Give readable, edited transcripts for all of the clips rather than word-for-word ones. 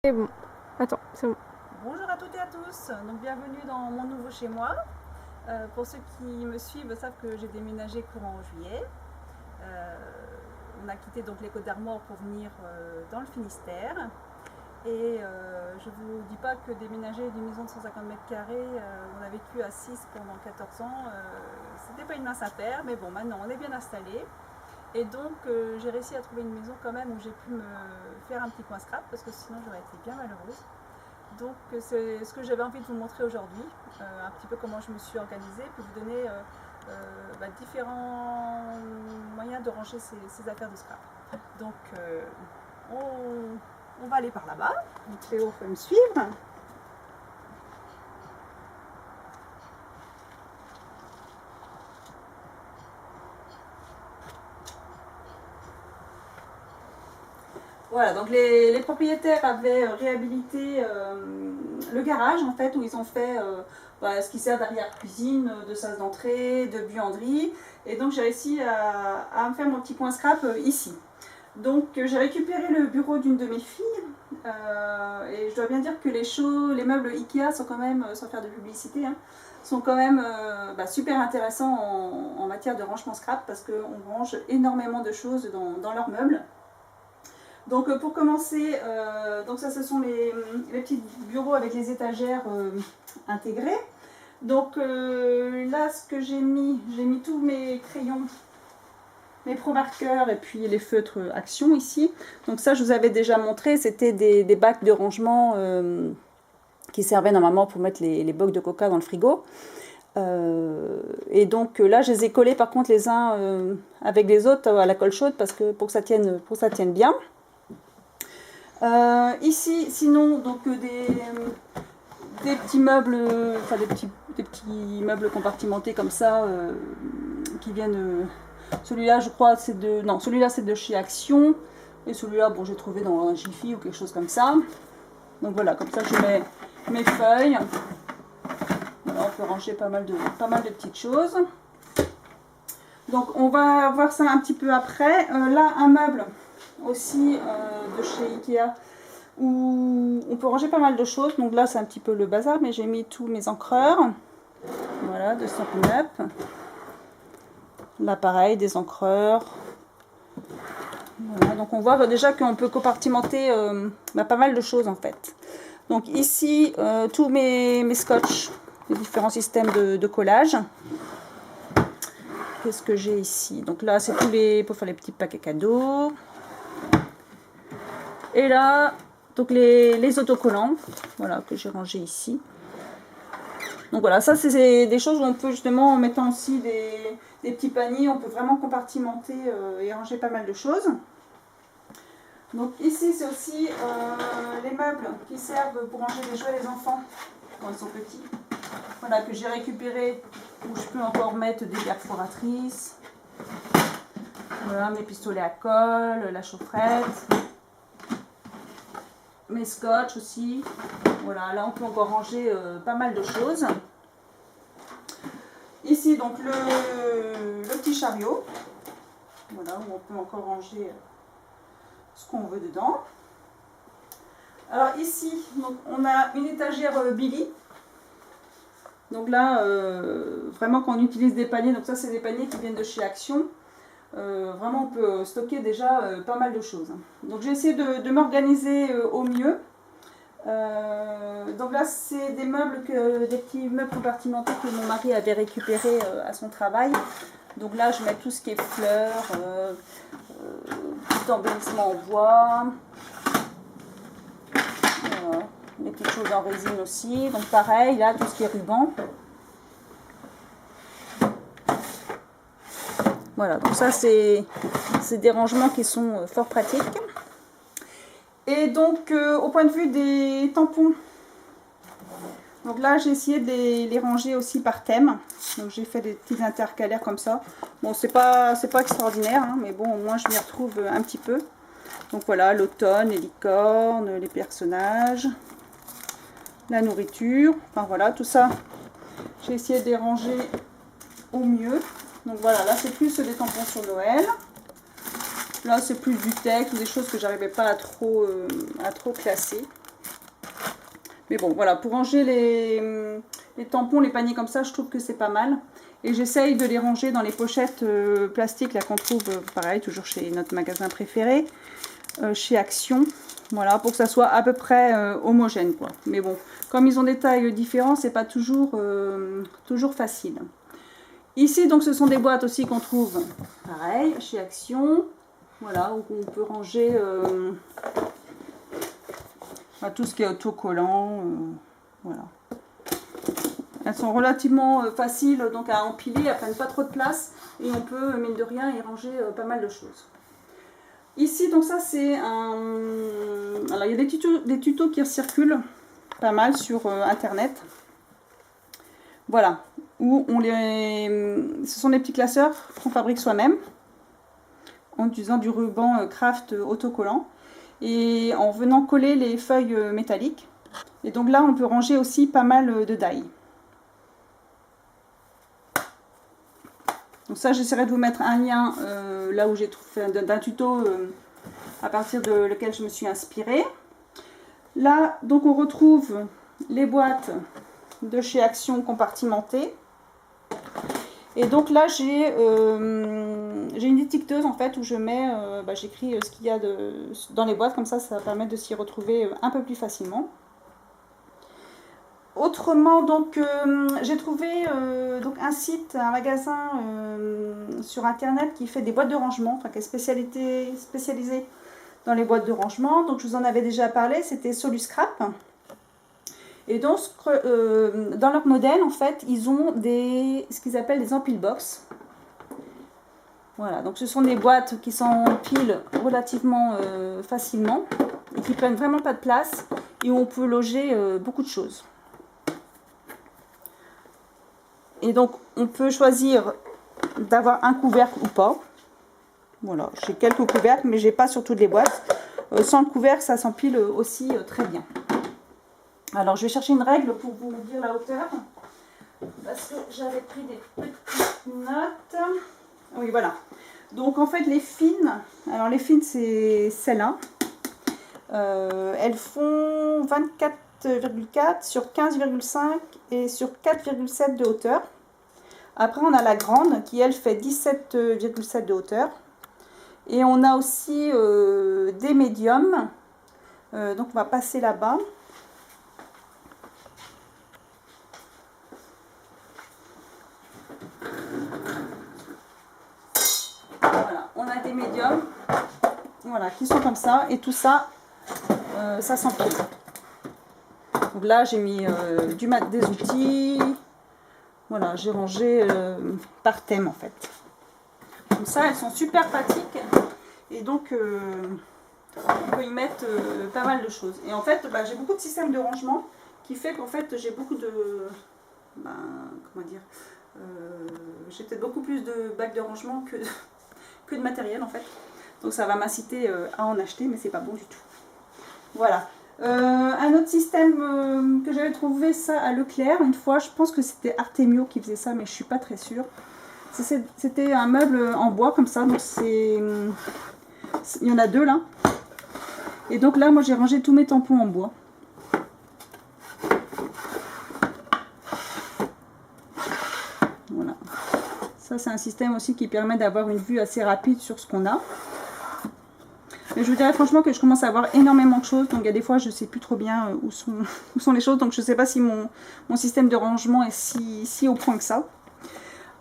C'est bon. Attends, c'est bon. Bonjour à toutes et à tous, donc bienvenue dans mon nouveau chez moi. Pour ceux qui me suivent savent que j'ai déménagé courant juillet. On a quitté donc les Côtes d'Armor pour venir dans le Finistère. Et je ne vous dis pas que déménager d'une maison de 150 mètres carrés, on a vécu à 6 pendant 14 ans, c'était pas une mince affaire, mais bon, maintenant on est bien installé. Et donc j'ai réussi à trouver une maison quand même où j'ai pu me faire un petit coin scrap parce que sinon j'aurais été bien malheureuse. Donc c'est ce que j'avais envie de vous montrer aujourd'hui, un petit peu comment je me suis organisée, puis vous donner différents moyens de ranger ces affaires de scrap. Donc on va aller par là-bas, donc Théo peut me suivre. Voilà, donc les propriétaires avaient réhabilité le garage en fait, où ils ont fait ce qui sert d'arrière-cuisine, de salle d'entrée, de buanderie. Et donc j'ai réussi à me faire mon petit coin scrap ici. Donc j'ai récupéré le bureau d'une de mes filles et je dois bien dire que les meubles Ikea sont quand même, sans faire de publicité, hein, sont quand même super intéressants en matière de rangement scrap parce qu'on range énormément de choses dans leurs meubles. Donc pour commencer, donc ça ce sont les petits bureaux avec les étagères intégrées. Donc là ce que j'ai mis tous mes crayons, mes pro marqueurs et puis les feutres Action ici. Donc ça je vous avais déjà montré, c'était des bacs de rangement qui servaient normalement pour mettre les bocs de coca dans le frigo. Et donc là je les ai collés par contre les uns avec les autres à la colle chaude parce que pour que ça tienne bien. Ici, sinon, donc des petits meubles, enfin des petits meubles compartimentés comme ça, qui viennent. Celui-là, je crois, c'est de, non, celui-là c'est de chez Action, et celui-là, bon, j'ai trouvé dans un Jiffy ou quelque chose comme ça. Donc voilà, comme ça, je mets mes feuilles. Voilà, on peut ranger pas mal de petites choses. Donc on va voir ça un petit peu après. Là, un meuble aussi de chez Ikea où on peut ranger pas mal de choses. Donc là c'est un petit peu le bazar, mais j'ai mis tous mes encreurs, voilà, de Stampin' Up. Là pareil, des encreurs. Voilà, donc on voit déjà qu'on peut compartimenter pas mal de choses en fait. Donc ici tous mes scotch, les différents systèmes de collage. Qu'est-ce que j'ai ici? Donc là c'est tous pour faire les petits paquets cadeaux. Et là, donc les autocollants, voilà, que j'ai rangés ici. Donc voilà, ça c'est des choses où on peut justement, en mettant aussi des petits paniers, on peut vraiment compartimenter et ranger pas mal de choses. Donc ici c'est aussi les meubles qui servent pour ranger les jouets des enfants quand ils sont petits. Voilà, que j'ai récupéré, où je peux encore mettre des perforatrices. Voilà, mes pistolets à colle, la chaufferette. Mes scotch aussi. Voilà, là on peut encore ranger pas mal de choses. Ici donc le petit chariot. Voilà, où on peut encore ranger ce qu'on veut dedans. Alors ici, donc, on a une étagère Billy. Donc là, vraiment quand on utilise des paniers, donc ça c'est des paniers qui viennent de chez Action. Vraiment on peut stocker déjà pas mal de choses. Donc j'ai essayé de m'organiser au mieux. Donc là c'est des meubles, des petits meubles compartimentés que mon mari avait récupérés à son travail. Donc là je mets tout ce qui est fleurs, petit embellissement en bois, voilà. Des petites choses en résine aussi. Donc pareil là tout ce qui est ruban. Voilà, donc ça c'est des rangements qui sont fort pratiques. Et donc au point de vue des tampons, donc là j'ai essayé de les ranger aussi par thème. Donc j'ai fait des petits intercalaires comme ça. Bon c'est pas extraordinaire, hein, mais bon au moins je m'y retrouve un petit peu. Donc voilà, l'automne, les licornes, les personnages, la nourriture, enfin voilà tout ça. J'ai essayé de les ranger au mieux. Donc voilà, là c'est plus des tampons sur Noël. Là c'est plus du texte, des choses que j'arrivais pas à trop classer. Mais bon, voilà, pour ranger les tampons, les paniers comme ça, je trouve que c'est pas mal. Et j'essaye de les ranger dans les pochettes plastiques, là qu'on trouve, pareil, toujours chez notre magasin préféré, chez Action. Voilà, pour que ça soit à peu près homogène, quoi. Mais bon, comme ils ont des tailles différentes, c'est pas toujours, toujours facile. Ici, donc, ce sont des boîtes aussi qu'on trouve, pareil, chez Action. Voilà, où on peut ranger tout ce qui est autocollant. Voilà. Elles sont relativement faciles donc à empiler, elles prennent pas trop de place et on peut, mine de rien, y ranger pas mal de choses. Ici, donc ça c'est un... Alors il y a des tutos qui circulent pas mal sur internet. Voilà, où on ce sont des petits classeurs qu'on fabrique soi-même en utilisant du ruban craft autocollant et en venant coller les feuilles métalliques. Et donc là, on peut ranger aussi pas mal de die. Donc ça, j'essaierai de vous mettre un lien là où j'ai trouvé d'un tuto à partir de lequel je me suis inspirée. Là, donc on retrouve les boîtes de chez Action compartimentées. Et donc là, j'ai une étiqueteuse en fait où je mets, j'écris ce qu'il y a dans les boîtes, comme ça va permettre de s'y retrouver un peu plus facilement. Autrement, donc j'ai trouvé donc un site, un magasin sur internet qui fait des boîtes de rangement, enfin qui est spécialisé dans les boîtes de rangement. Donc je vous en avais déjà parlé, c'était Soluscrap. Et donc dans leur modèle, en fait, ils ont ce qu'ils appellent des empile box. Voilà, donc ce sont des boîtes qui s'empilent relativement facilement et qui prennent vraiment pas de place et où on peut loger beaucoup de choses. Et donc, on peut choisir d'avoir un couvercle ou pas. Voilà, j'ai quelques couvercles, mais j'ai pas sur toutes les boîtes. Sans le couvercle, ça s'empile aussi très bien. Alors, je vais chercher une règle pour vous dire la hauteur. Parce que j'avais pris des petites notes. Oui, voilà. Donc, en fait, les fines, alors les fines, c'est celles-là. Elles font 24,4 sur 15,5 et sur 4,7 de hauteur. Après, on a la grande qui, elle, fait 17,7 de hauteur. Et on a aussi des médiums. Donc, on va passer là-bas. Voilà, on a des médiums. Voilà, qui sont comme ça. Et tout ça, ça s'empile. Donc là, j'ai mis des outils. Voilà, j'ai rangé par thème en fait. Comme ça, elles sont super pratiques. Et donc, on peut y mettre pas mal de choses. Et en fait, j'ai beaucoup de systèmes de rangement qui fait qu'en fait, j'ai beaucoup de... comment dire j'ai peut-être beaucoup plus de bacs de rangement que de matériel en fait. Donc ça va m'inciter à en acheter, mais c'est pas bon du tout. Voilà. Un autre système que j'avais trouvé ça à Leclerc une fois, je pense que c'était Artemio qui faisait ça, mais je suis pas très sûre. C'était un meuble en bois comme ça, donc il y en a deux là. Et donc là, moi j'ai rangé tous mes tampons en bois. Voilà. Ça c'est un système aussi qui permet d'avoir une vue assez rapide sur ce qu'on a. Mais je vous dirais franchement que je commence à avoir énormément de choses. Donc il y a des fois je ne sais plus trop bien où sont les choses. Donc je ne sais pas si mon système de rangement est si au point que ça.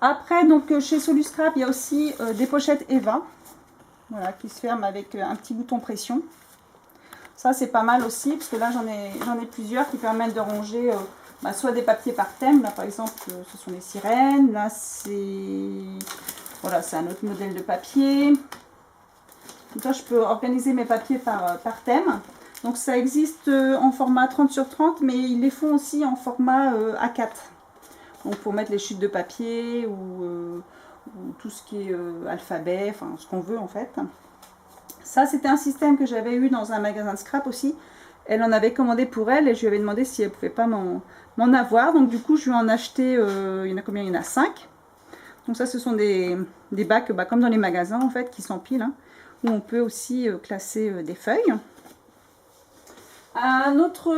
Après, donc chez Soluscrap, il y a aussi des pochettes Eva. Voilà, qui se ferment avec un petit bouton pression. Ça c'est pas mal aussi, parce que là j'en ai plusieurs qui permettent de ranger soit des papiers par thème. Là par exemple, ce sont les sirènes. Là c'est un autre modèle de papier. Donc là, je peux organiser mes papiers par thème. Donc ça existe en format 30 sur 30, mais ils les font aussi en format A4. Donc pour mettre les chutes de papier ou tout ce qui est alphabet, enfin ce qu'on veut en fait. Ça, c'était un système que j'avais eu dans un magasin de scrap aussi. Elle en avait commandé pour elle et je lui avais demandé si elle ne pouvait pas m'en avoir. Donc du coup, je lui en ai acheté, il y en a combien? Il y en a 5. Donc ça, ce sont des bacs comme dans les magasins en fait, qui s'empilent. Hein, où on peut aussi classer des feuilles. Un autre,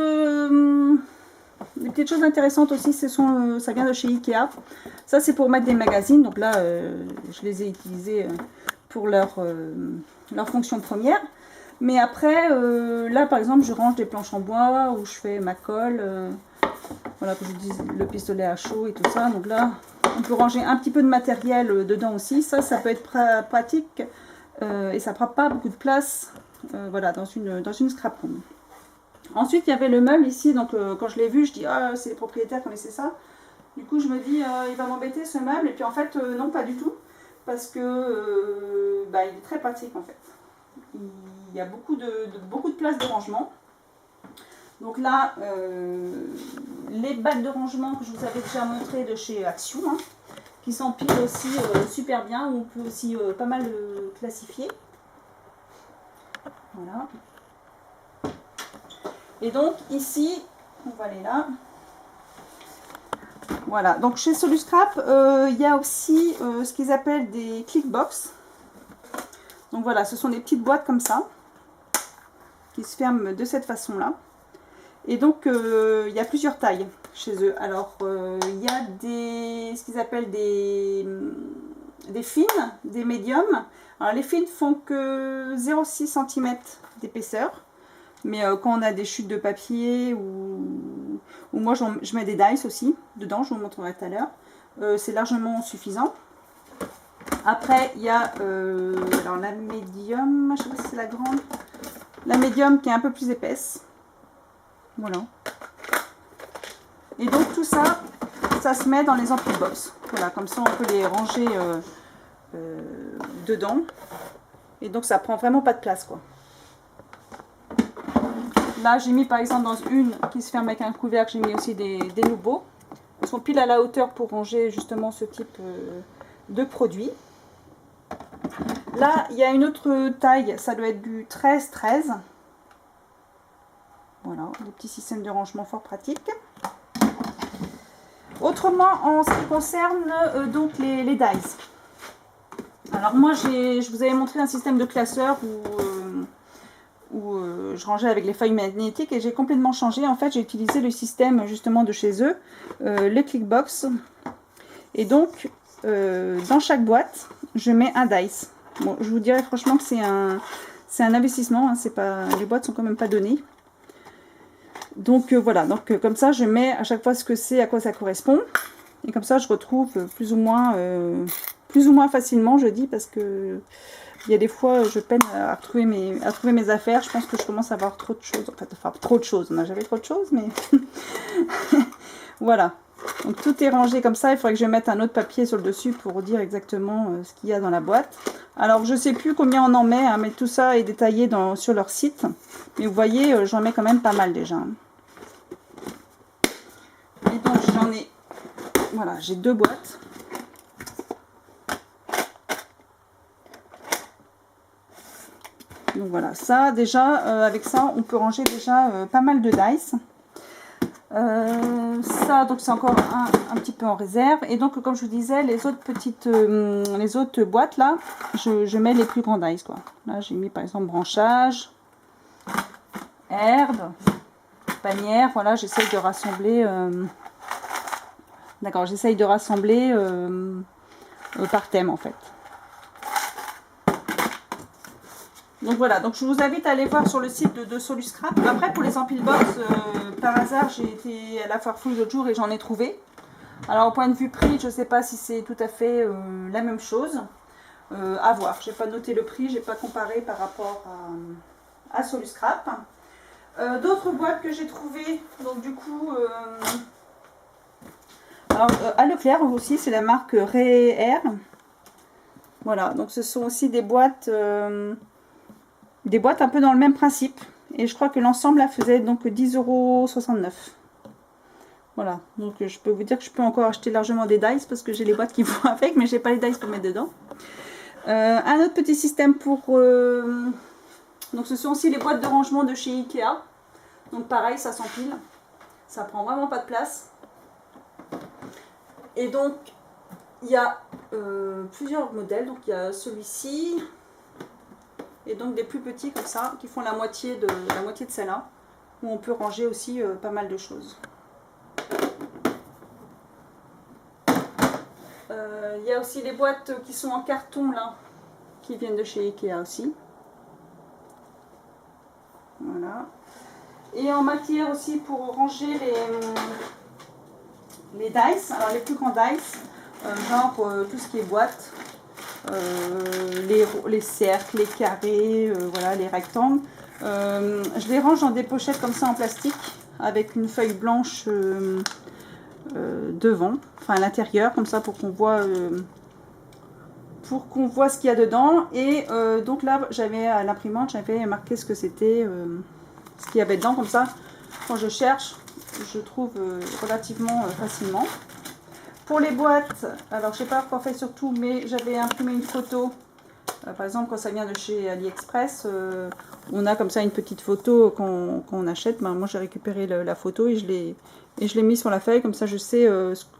des petites choses intéressantes aussi, ça vient de chez Ikea. Ça c'est pour mettre des magazines, donc là je les ai utilisés pour leur fonction première. Mais après, là par exemple, je range des planches en bois ou je fais ma colle, voilà, que je dis le pistolet à chaud et tout ça. Donc là, on peut ranger un petit peu de matériel dedans aussi. Ça peut être pratique et ça prend pas beaucoup de place, voilà, dans une scrap room. Ensuite, il y avait le meuble ici, donc quand je l'ai vu, je dis ah, c'est les propriétaires qui connaissaient ça. Du coup, je me dis il va m'embêter ce meuble, et puis en fait, non, pas du tout, parce que il est très pratique en fait. Il y a beaucoup de place de rangement. Donc là, les bacs de rangement que je vous avais déjà montré de chez Action, hein, qui s'empilent aussi super bien, où on peut aussi pas mal classifier. Voilà. Et donc ici, on va aller là. Voilà, donc chez Soluscrap, il y a aussi ce qu'ils appellent des clickbox. Donc voilà, ce sont des petites boîtes comme ça, qui se ferment de cette façon-là. Et donc il y a plusieurs tailles chez eux. Alors il y a ce qu'ils appellent des fines, des médiums. Alors les fines font que 0,6 cm d'épaisseur. Mais quand on a des chutes de papier ou moi je mets des dice aussi dedans, je vous montrerai tout à l'heure, c'est largement suffisant. Après il y a alors la médium, je sais pas si c'est la grande, la médium qui est un peu plus épaisse. Voilà. Et donc tout ça, ça se met dans les ampoules box. Voilà, comme ça on peut les ranger dedans. Et donc ça prend vraiment pas de place quoi. Là, j'ai mis par exemple dans une qui se ferme avec un couvercle, j'ai mis aussi des louveaux. Ils sont pile à la hauteur pour ranger justement ce type de produit. Là, il y a une autre taille, ça doit être du 13-13. Voilà, des petits systèmes de rangement fort pratiques. Autrement, en ce qui concerne donc les dies. Alors moi, je vous avais montré un système de classeur où je rangeais avec les feuilles magnétiques et j'ai complètement changé. En fait, j'ai utilisé le système justement de chez eux, le Clickbox. Et donc, dans chaque boîte, je mets un dice. Bon, je vous dirais franchement que c'est un investissement. Hein, les boîtes sont quand même pas données. Donc voilà, donc comme ça, je mets à chaque fois ce que c'est, à quoi ça correspond. Et comme ça, je retrouve plus ou moins facilement, je dis, parce que il y a des fois, je peine à retrouver mes affaires. Je pense que je commence à avoir trop de choses. En fait, enfin, trop de choses. On n'a jamais trop de choses, mais voilà. Donc tout est rangé comme ça. Il faudrait que je mette un autre papier sur le dessus pour dire exactement ce qu'il y a dans la boîte. Alors, je ne sais plus combien on en met, hein, mais tout ça est détaillé sur leur site. Mais vous voyez, j'en mets quand même pas mal déjà. Et donc, j'en ai... Voilà, j'ai 2 boîtes. Donc voilà, ça déjà, avec ça, on peut ranger déjà pas mal de dice. Ça, donc c'est encore un petit peu en réserve. Et donc, comme je vous disais, les autres boîtes là, je mets les plus grands dice quoi. Là, j'ai mis par exemple branchage, herbe, panière. Voilà, j'essaye de rassembler. D'accord, j'essaye de rassembler par thème en fait. Donc voilà, donc je vous invite à aller voir sur le site de Soluscrap. Après, pour les empiles box, par hasard, j'ai été à la foire fouille l'autre jour et j'en ai trouvé. Alors, au point de vue prix, je ne sais pas si c'est tout à fait la même chose. À voir. Je n'ai pas noté le prix, je n'ai pas comparé par rapport à Soluscrap. D'autres boîtes que j'ai trouvées, donc du coup, alors à Leclerc aussi, c'est la marque Réair. Voilà, donc ce sont aussi des boîtes un peu dans le même principe. Et je crois que l'ensemble là faisait donc 10,69 €. Voilà, donc je peux vous dire que je peux encore acheter largement des dice parce que j'ai les boîtes qui vont avec, mais j'ai pas les dice pour mettre dedans. Un autre petit système pour... donc ce sont aussi les boîtes de rangement de chez Ikea. Donc pareil, ça s'empile. Ça prend vraiment pas de place. Et donc, il y a plusieurs modèles. Donc il y a celui-ci. Et donc des plus petits comme ça, qui font la moitié de celle-là. où on peut ranger aussi pas mal de choses. Il y a aussi les boîtes qui sont en carton là, qui viennent de chez Ikea aussi. Voilà. Et en matière aussi pour ranger les dice, alors les plus grands dice, genre tout ce qui est boîte, les cercles, les carrés, voilà, les rectangles. Je les range dans des pochettes comme ça en plastique, avec une feuille blanche devant, enfin à l'intérieur, comme ça pour qu'on voit ce qu'il y a dedans. Et donc là, j'avais à l'imprimante, j'avais marqué ce que c'était, ce qu'il y avait dedans, comme ça, quand je cherche, je trouve relativement facilement. Pour les boîtes, alors je sais pas quoi faire surtout, mais j'avais imprimé une photo. Par exemple, quand ça vient de chez AliExpress, on a comme ça une petite photo quand on achète. Ben, moi, j'ai récupéré la photo et je l'ai mis sur la feuille, comme ça je sais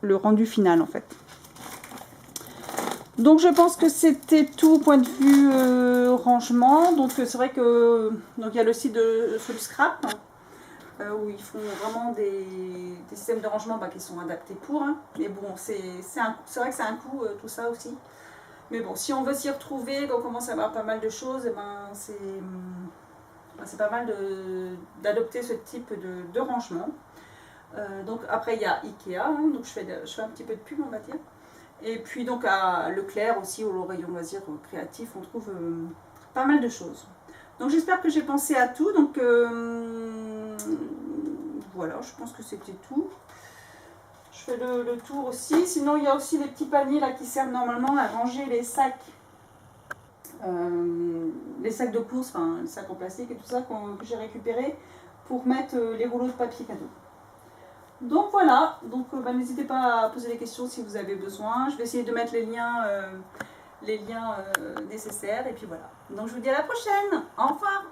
le rendu final en fait. Donc je pense que c'était tout au point de vue rangement. Donc c'est vrai que il y a le site de Scrap où ils font vraiment des systèmes de rangement qui sont adaptés pour. Hein. Mais bon, c'est vrai que c'est un coût tout ça aussi. Mais bon, si on veut s'y retrouver, qu'on commence à avoir pas mal de choses, c'est pas mal d'adopter ce type de rangement. Donc après il y a Ikea, hein, donc je fais un petit peu de pub on va dire. Et puis donc à Leclerc aussi, au rayon loisirs créatifs, on trouve pas mal de choses. Donc j'espère que j'ai pensé à tout. Donc voilà, je pense que c'était tout. Je fais le tour aussi. Sinon il y a aussi les petits paniers là qui servent normalement à ranger les sacs de course, enfin les sacs en plastique et tout ça que j'ai récupéré pour mettre les rouleaux de papier cadeau. Donc voilà, donc n'hésitez pas à poser des questions si vous avez besoin. Je vais essayer de mettre les liens nécessaires et puis voilà. Donc je vous dis à la prochaine. Au revoir.